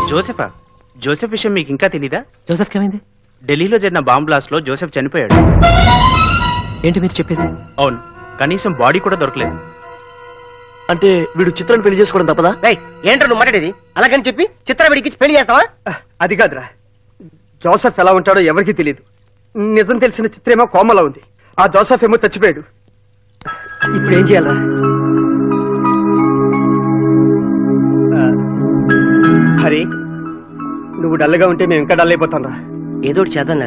జోసెఫా? Joseph విషయం మీకు ఇంకా తెలీదా? జోసెఫ్ ఏమైంది? ఢిల్లీలో జరిగిన బాంబ్ బ్లాస్ట్ లో జోసెఫ్ చనిపోయాడు. ఏంటి మీరు చెప్పేది? అవును, కనీసం బాడీ కూడా దొరకలేదు. అంటే వీడు చిత్రాన్ని పెళ్లి చేసుకోవడం తప్పదా? ఏంటో నువ్వు మాట్లాడేది? అలాగని చెప్పి చిత్ర విడికి పెళ్లి చేస్తావా? అది కాదురా, జోసెఫ్ ఎలా ఉంటాడో ఎవరికీ తెలియదు. నిజం తెలిసిన చిత్రేమో కోమలా ఉంది, ఆ జోసెఫ్ ఏమో చచ్చిపోయాడు. ఇప్పుడు ఏం చేయాలా? హరి, నువ్వు డల్గా ఉంటే మేము ఇంకా డల్ అయిపోతాం రా. ఏదో ఒకటి చేద్దాం,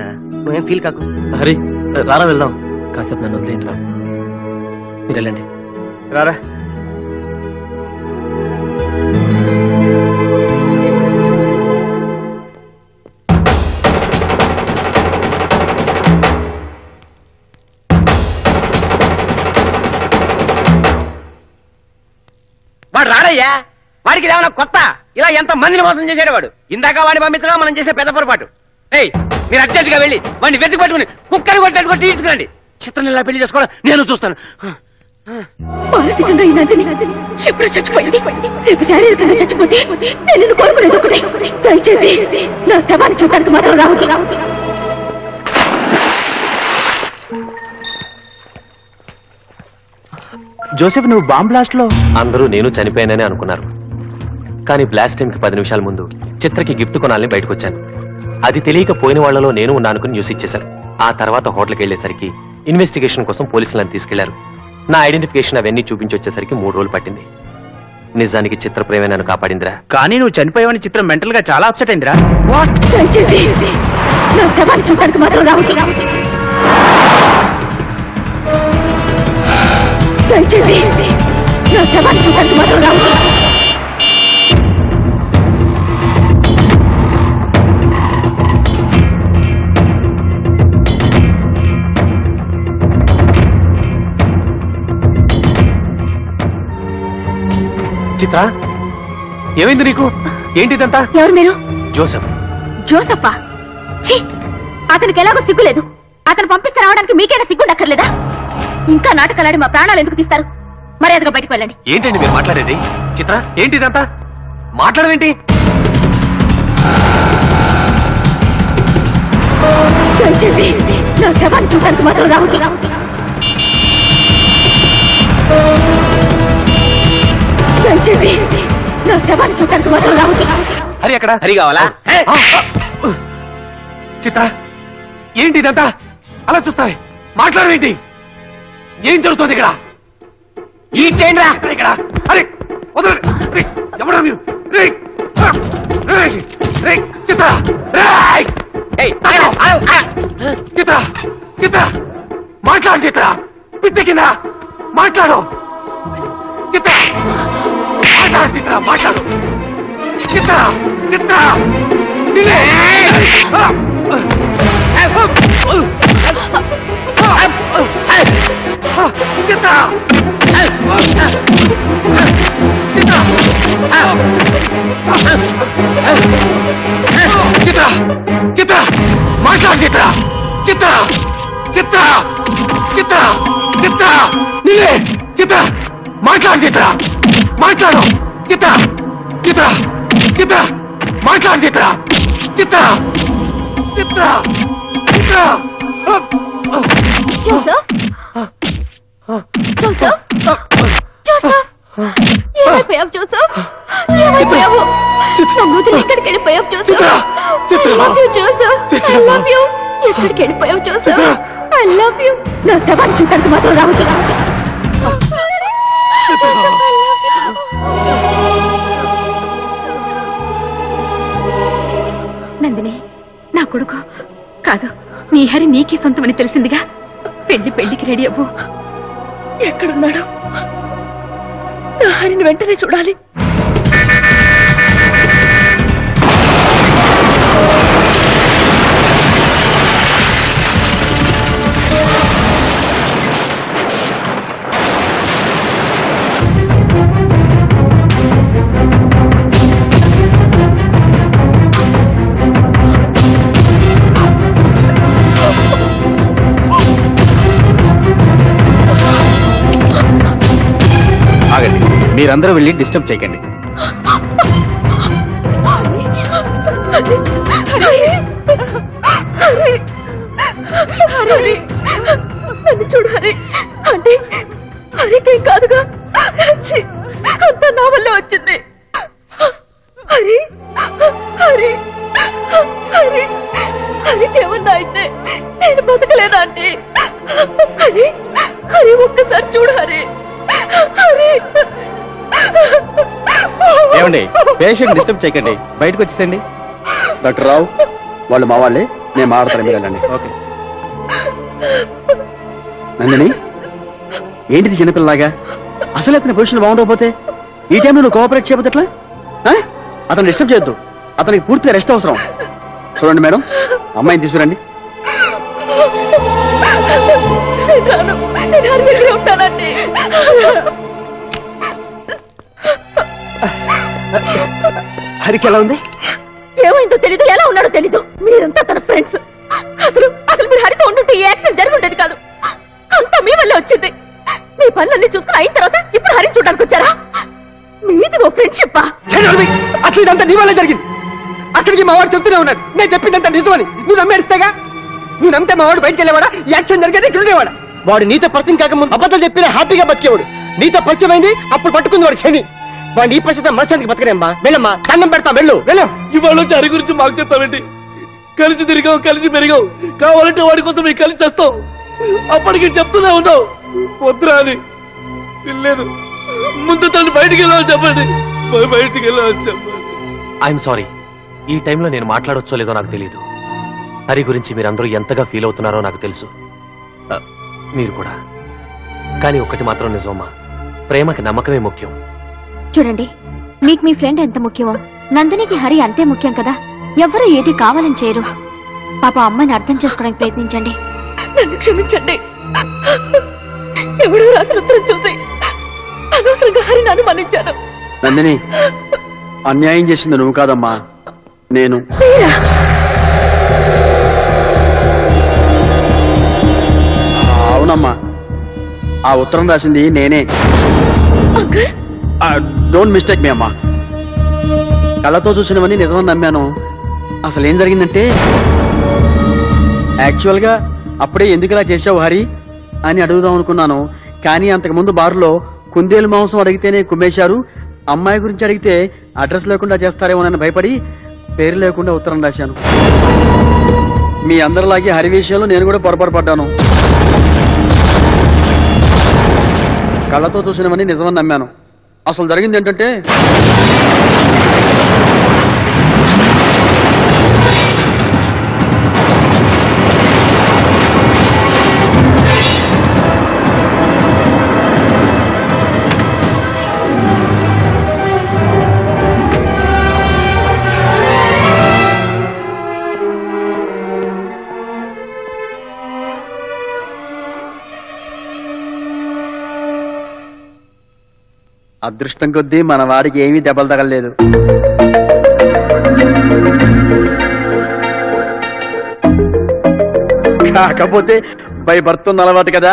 నువ్వేం ఫీల్ కాకు. హరి రారా వెళ్దాం. కాసేపు నన్ను వదిలేండి రా, మీరు వెళ్ళండి. రారా. వాడు రాడయ్యా, వాడికి ఏమైనా కొత్త? ఇలా ఎంత మందిని మోసం చేసాడు వాడు. ఇందాక వాడిని పంపించడం మనం చేసే పెద్ద పొరపాటు. మీరు అర్జెంట్ గా వెళ్ళి వాడిని వెతికి పట్టుకుని కుక్కని కొట్టేట్టుగా తీసుకురండి. చిత్రం ఇలా పెళ్లి చేసుకోవడం నేను చూస్తాను. మానసికంగా ఈ నందిని ఎప్పుడు చచ్చిపోయింది, రేపు శారీరకంగా చచ్చిపోతే నేను కోరుకునేది ఒకటే, దయచేసి నా శవాన్ని చూడడానికి మాత్రం రావద్దు. జోసెఫ్, నువ్వు బాంబ్ బ్లాస్ట్ లో? అందరూ నేను చనిపోయానని అనుకున్నారు, కానీ బ్లాస్ట్ టైంకి 10 నిమిషాల ముందు చిత్రకి గిఫ్ట్ కొనాలని బయటకు వచ్చాను. అది తెలియక పోయిన వాళ్లలో నేను ఉన్నా అనుకుని న్యూస్ ఇచ్చేశారు. ఆ తర్వాత హోటల్కి వెళ్లేసరికి ఇన్వెస్టిగేషన్ కోసం పోలీసులను తీసుకెళ్లారు. నా ఐడెంటిఫికేషన్ అవన్నీ చూపించి వచ్చేసరికి 3 రోజులు పట్టింది. నిజానికి చిత్ర ప్రేమే నన్ను కాపాడిందిరా. కానీ నువ్వు చనిపోయావని చిత్రం మెంటల్ గా చాలా అప్సెట్ అయిందిరా. నా శవాన్ని చూడడానికి మాత్రం రావద్దు. దయచేసి నా శవాన్ని చూడడానికి మాత్రం రావద్దు. చిత్ర, ఏమైంది నీకు? ఏంటిదంతా? ఎవరు మీరు? జోసెఫ్. జోసఫా? ఛీ, అతనికి ఎలాగో సిగ్గులేదు. అతను పంపిస్తే రావడానికి మీకైనా సిగ్గుండక్కర్లేదా? ఇంకా నాటకాలాడి మా ప్రాణాలు ఎందుకు తీస్తారు? మర్యాదగా బయటకు వెళ్ళండి. ఏంటండి మీరు మాట్లాడేది? చిత్ర, ఏంటిదంతా? మాట్లాడవేంటి? దయచేసి నా శవాన్ని చూడడానికి మాత్రం రావద్దు. దయచేసి నా శవాన్ని చూడడానికి మాత్రం రావద్దు. హరి అక్కడ. హరి కావాలా? చిత్ర, ఏంటిదంతా? అలా చూస్తావే, మాట్లాడవేంటి? ఏం జరుగుతుంది ఇక్కడ? ఈ చేయండి రా ఇక్కడ. అరే వదలండి. ఎవరా మీరు? చిత్ర, చిత్ర, చిత్ర, మాట్లాడు. చిత్ర, పిచ్చి కింద మాట్లాడు. చిత్ర, మాట్లాడు. చిత్ర, మాట్లాడు. చిత్ర, చిత్ర, చిత్ర, చిత్ర, మాట్లాడు. చిత్ర, చిత్ర, చిత్ర, చిత్ర, చిత్ర, నిలే. చిత్ర, మాట్లాడు. చిత్ర, మాట్లాడు. చిత్ర, చిత్ర, చిత్ర, మాట్లాడు. Chitra, Chitra, Chitra, Chitra. Joseph, Joseph, Joseph, ఏమైపోయావు జోసెఫ్? ఏమైపోయావు? నన్ను వదిలి ఎక్కడికి వెళ్ళిపోయావు Joseph? I love you, Joseph. I love you. ఎక్కడికి వెళ్ళిపోయావు జోసెఫ్? I love you. నా శవాన్ని చూడడానికి మాత్రం రావద్దు. Joseph, I love you. Nandini, నా కొడుకు కాదు, నీ హరి నీకే సొంతమని తెలిసిందిగా. పెళ్లికి రెడీ అవ్వు. ఎక్కడున్నాడు? నా హరిని వెంటనే చూడాలి. మీరందరూ వెళ్ళి డిస్టర్బ్ చేయకండి. హరి నన్ను చూడు హరి. అంటే హరికేం కాదుగా? ఛీ, అంతా నా వల్ల వచ్చింది. హరి హరి హరి హరికేమన్నా అయితే నేను బతకలేదా అంటే? హరి హరి ఒక్కసారి చూడు హరి. హరి ఏమండి, పేషెంట్ డిస్టర్బ్ చేయకండి, బయటకు వచ్చేసండి. డాక్టర్ రావు వాళ్ళు మా వాళ్ళే, నేను మాట్లాడతాను, మీరు వెళ్ళండి. ఓకే. నందిని, ఏంటిది చిన్నపిల్లలాగా? అసలు అతని పొజిషన్ బాగుండకపోతే ఈ టైంలో నువ్వు కోఆపరేట్ చేయకపోతే ఎట్లా? అతను డిస్టర్బ్ చేయొద్దు, అతనికి పూర్తిగా రెస్ట్ అవసరం. చూడండి మేడం, అమ్మాయిని తీసుకురండి. హరికి ఎలా ఉంది? ఏమైందో తెలీదు, ఎలా ఉన్నాడో తెలీదు. మీరంతా తన ఫ్రెండ్స్. అసలు మీరు హరితో ఉంటుంటే ఈ యాక్సిడెంట్ జరిగి ఉండేది కాదు. అంతా మీ వల్లే వచ్చింది. మీ పనులన్నీ చూసుకుని అయిన తర్వాత ఇప్పుడు హరిని చూడడానికి వచ్చారా? మీది ఓ ఫ్రెండ్షిప్. అసలు ఇదంతా నీ వల్లే జరిగింది. అక్కడికి మా వాడు చెప్తూనే ఉన్నాడు, నేను చెప్పిందంతా నిజమని. నువ్వు నమ్మేస్తాగా? నువ్వు నమ్మితే మా వాడు బయటకు వెళ్ళేవాడా? ఈ యాక్సిడెంట్ జరిగేది ఇక్కడ ఉండేవాడా? వాడు నీతో పరిచయం కాకముందు అబద్ధాలు చెప్పినా హ్యాపీగా బతికేవాడు. నీతో పరిచయం అయింది, అప్పుడు పట్టుకుంది వాడు శని. వాడు ఈ పరిస్థితి మనసానికి బతకనేమ్మా. వెళ్ళమ్మా, దండం పెడతా, వెళ్ళు వెళ్ళు. ఇవాళ హరి గురించి మాకు చెప్తావేంటి? కలిసి తిరిగావు, కలిసి పెరిగావు, కావాలంటే వాడి కోసం మేము కలిసి చేస్తాం. అప్పటికి చెప్తూనే ఉన్నావు వద్దురా అని. వెళ్ళలేదు, ముందు తను బయటికి వెళ్ళాలని చెప్పండి, బయటికి వెళ్ళాలని చెప్పండి. ఐఎమ్ సారీ, ఈ టైంలో నేను మాట్లాడొచ్చో లేదో నాకు తెలియదు. హరి గురించి మీరందరూ ఎంతగా ఫీల్ అవుతున్నారో నాకు తెలుసు, మీరు కూడా. కానీ ఒక్కటి మాత్రం నిజమమ్మా, ప్రేమకి నమ్మకమే ముఖ్యం. చూడండి, మీకు మీ ఫ్రెండ్ ఎంత ముఖ్యమో నందినికి హరి అంతే ముఖ్యం కదా. ఎవ్వరూ ఏది కావాలని చేయరు. పాప అమ్మని అర్థం చేసుకోవడానికి ప్రయత్నించండి. నన్ను క్షమించండి. ఎవడో రాసిన ఉత్తరం చూసి అనవసరంగా హరిని అనుమానించాను. నందిని, అన్యాయం చేసింది నువ్వు కాదమ్మా, నేను. అవునమ్మా, ఆ ఉత్తరం రాసింది నేనే. డోంట్ మిస్టేక్ మీ అమ్మా. కళ్ళతో చూసినవన్నీ నిజమని నమ్మాను. అసలు ఏం జరిగిందంటే, యాక్చువల్గా అప్పుడే ఎందుకు ఇలా చేశావు హరి అని అడుగుదాం అనుకున్నాను. కానీ అంతకుముందు బారులో కుందేలు మాంసం అడిగితేనే కుమ్మేశారు, అమ్మాయి గురించి అడిగితే అడ్రస్ లేకుండా చేస్తారేమోనని భయపడి పేరు లేకుండా ఉత్తరం రాశాను. మీ అందరిలాగే హరి విషయంలో నేను కూడా పొరపాటు పడ్డాను. కళ్ళతో చూసినవన్నీ నిజమని నమ్మాను. అసలు జరిగింది ఏంటంటే, అదృష్టం కొద్దీ మన వాడికి ఏమీ దెబ్బలు తగలలేదు. కాకపోతే భయపడుతున్న అలవాటు కదా,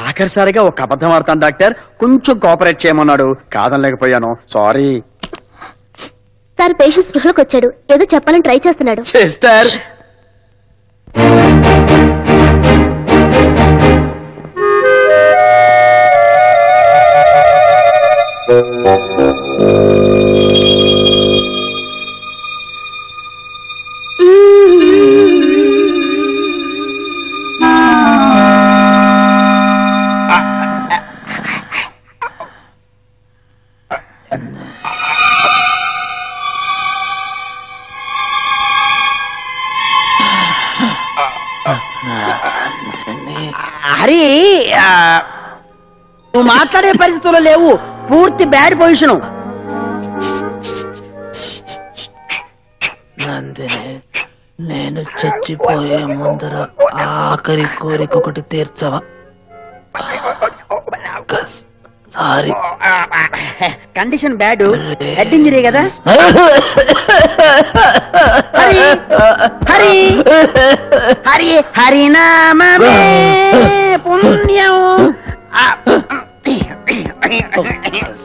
ఆఖరిసారిగా ఒక అబద్ధం ఆడతాను డాక్టర్, కొంచెం కోఆపరేట్ చేయమన్నాడు, కాదనలేకపోయాను, సారీ. సార్ పేషెంట్ స్పృహలోకి వచ్చాడు, ఏదో చెప్పాలని ట్రై చేస్తున్నాడు. సిస్టర్, హరి, నువ్వు మాట్లాడే పరిస్థితుల్లో లేవు, పూర్తి బ్యాడ్ పొజిషన్. నందిని, నేను చచ్చిపోయే ముందర ఆఖరి కోరిక ఒకటి తీర్చవా? Sorry, condition bad, head injury కదా. హరి హరి హరి హరినామమే పుణ్యం.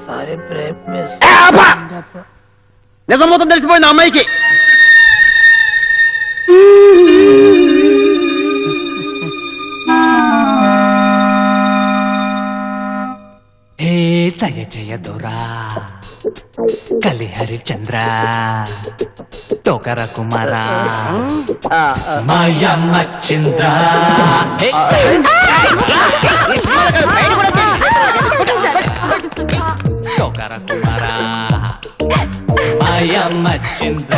సారీ, నిజం మొత్తం తెలిసిపోయింది అమ్మాయికి. హే జయ జయ దొరా కలి హరిచంద్ర టోకర కుమార మాయమ్మ చింద్ర టోకర కుమార మాయమ్మ చింద్ర